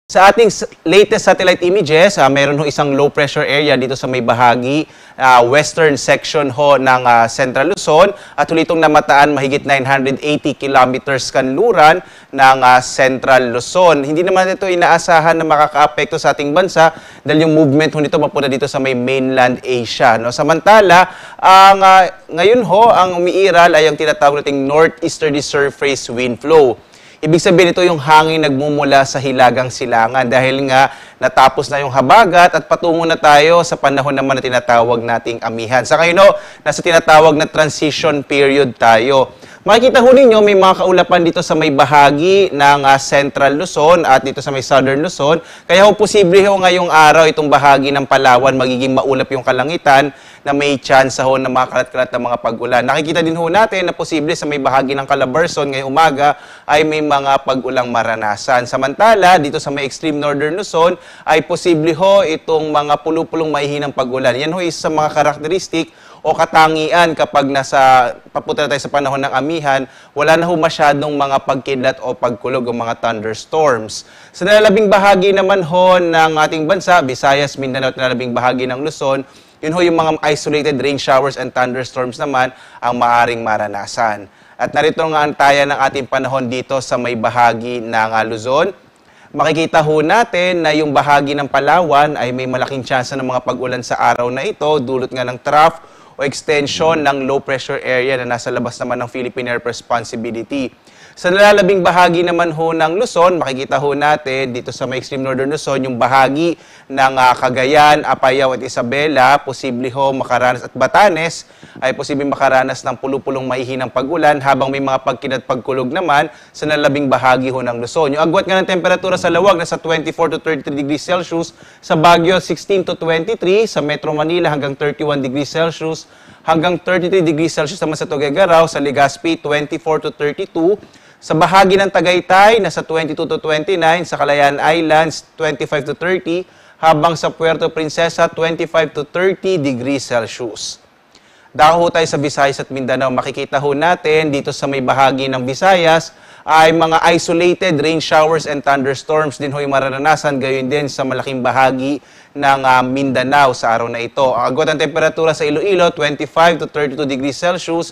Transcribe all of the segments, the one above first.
Sa ating latest satellite images, meron ho isang low pressure area dito sa may bahagi, western section ho ng Central Luzon at hulitong namataan mahigit 980 kilometers kanluran ng Central Luzon. Hindi naman ito inaasahan na makakaapekto sa ating bansa dahil yung movement ho nito mapunta dito sa may mainland Asia. No? Samantala, ngayon ho, ang umiiral ay ang tinatawag nating northeasterly surface wind flow. Ibig sabihin ito yung hangin nagmumula sa hilagang silangan dahil nga natapos na yung habagat at patungo na tayo sa panahon naman na tinatawag nating amihan. Sa ngayon, nasa tinatawag na transition period tayo. Makikita ho ninyo may mga kaulapan dito sa may bahagi ng Central Luzon at dito sa may Southern Luzon. Kaya ho posible ho ngayong araw itong bahagi ng Palawan magiging maulap yung kalangitan na may chance ho na makalat-kalat ng mga pag-ulan. Nakikita din ho natin na posible sa may bahagi ng Calabarzon ngayong umaga ay may mga pag-ulang maranasan. Samantala, dito sa may extreme Northern Luzon ay posible ho itong mga pulupulong maihinang pag-ulan. Yan ho isa sa mga karakteristik o katangian kapag papunta na tayo sa panahon ng amihan, wala na ho masyadong mga pagkidlat o pagkulog o mga thunderstorms. Sa nalalabing bahagi naman ho ng ating bansa, Visayas, Mindanao at nalalabing bahagi ng Luzon, yun ho yung mga isolated rain showers and thunderstorms naman ang maaring maranasan. At narito nga ang taya ng ating panahon dito sa may bahagi ng Luzon. Makikita ho natin na yung bahagi ng Palawan ay may malaking tsansa ng mga pag-ulan sa araw na ito, dulot nga ng trough o extension ng low pressure area na nasa labas naman ng Philippine Air Responsibility. Sa nalalabing bahagi naman ho ng Luzon, makikita ho natin dito sa may extreme northern Luzon, yung bahagi ng Cagayan, Apayao at Isabela, posible ho makaranas at Batanes, ay posible makaranas ng pulupulong maihinang pag-ulan habang may mga pagkidlat pagkulog naman sa nalalabing bahagi ho ng Luzon. Yung agwat nga ng temperatura sa lawag nasa 24 to 33 degrees Celsius, sa Baguio 16 to 23, sa Metro Manila hanggang 31 degrees Celsius, hanggang 33 degrees Celsius naman sa Tuguegarao, sa Legazpi 24 to 32, sa bahagi ng Tagaytay, nasa 22 to 29, sa Calayan Islands, 25 to 30, habang sa Puerto Princesa, 25 to 30 degrees Celsius. Dako tayo sa Visayas at Mindanao, makikita ho natin dito sa may bahagi ng Visayas ay mga isolated rain showers and thunderstorms din ho yung mararanasan, gayon din sa malaking bahagi ng Mindanao sa araw na ito. Ang agwat ng temperatura sa Iloilo, 25 to 32 degrees Celsius,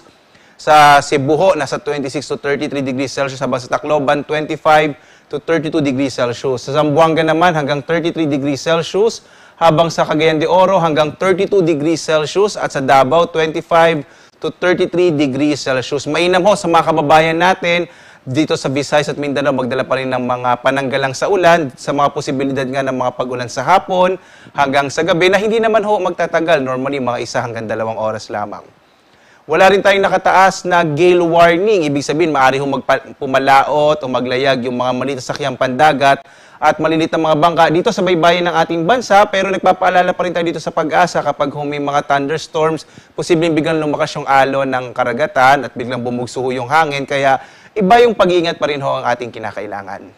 sa Cebu ho, nasa 26 to 33 degrees Celsius, habang sa Tacloban, 25 to 32 degrees Celsius. Sa Zamboanga naman, hanggang 33 degrees Celsius, habang sa Cagayan de Oro, hanggang 32 degrees Celsius, at sa Davao, 25 to 33 degrees Celsius. Mainam ho sa mga kababayan natin dito sa Visayas at Mindanao, magdala pa rin ng mga pananggalang sa ulan, sa mga posibilidad nga ng mga pag-ulan sa hapon, hanggang sa gabi, na hindi naman ho magtatagal, normally mga 1 hanggang 2 oras lamang. Wala rin tayong nakataas na gale warning. Ibig sabihin, maaari hong pumalaot o maglayag yung mga maliit na sakyang pandagat at malilit na mga bangka dito sa baybayin ng ating bansa. Pero nagpapaalala pa rin tayo dito sa Pag-asa kapag may mga thunderstorms, posibleng biglang lumakas yung alon ng karagatan at biglang bumugso yung hangin. Kaya iba yung pag-iingat pa rin ho ang ating kinakailangan.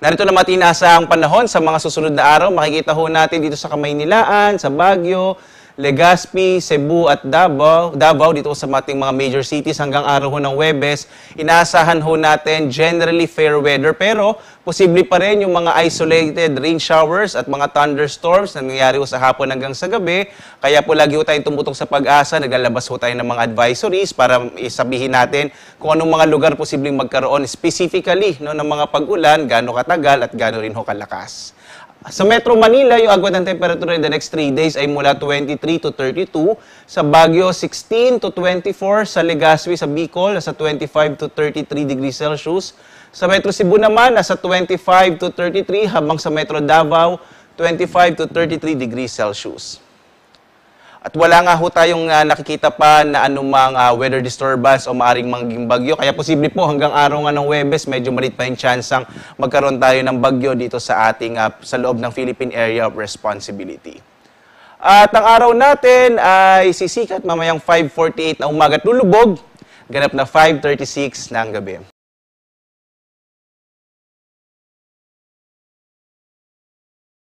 Narito na matinasa ang panahon sa mga susunod na araw. Makikita ho natin dito sa Kamaynilaan, sa Baguio, Legazpi, Cebu at Davao dito sa ating mga major cities hanggang araw ho ng Huwebes. Inaasahan ho natin generally fair weather pero posible pa rin yung mga isolated rain showers at mga thunderstorms na nangyayari ho sa hapon hanggang sa gabi. Kaya po lagi ho tayong tumutok sa Pag-asa, naglalabas ho tayo ng mga advisories para isabihin natin kung anong mga lugar posibleng magkaroon specifically ng mga pag-ulan, gaano katagal at gaano rin ho kalakas. Sa Metro Manila, yung agwat ng temperature in the next 3 days ay mula 23 to 32. Sa Baguio, 16 to 24. Sa Legazpi, sa Bicol, nasa 25 to 33 degrees Celsius. Sa Metro Cebu naman, nasa 25 to 33. Habang sa Metro Davao, 25 to 33 degrees Celsius. At wala nga ho tayong nakikita pa na anumang weather disturbance o maaring maging bagyo. Kaya posible po hanggang araw nga ng Huwebes, medyo malit pa yung tsansang magkaroon tayo ng bagyo dito sa ating sa loob ng Philippine Area of Responsibility. At ang araw natin ay sisikat mamayang 5:48 na umaga at lulubog, ganap na 5:36 ng gabi.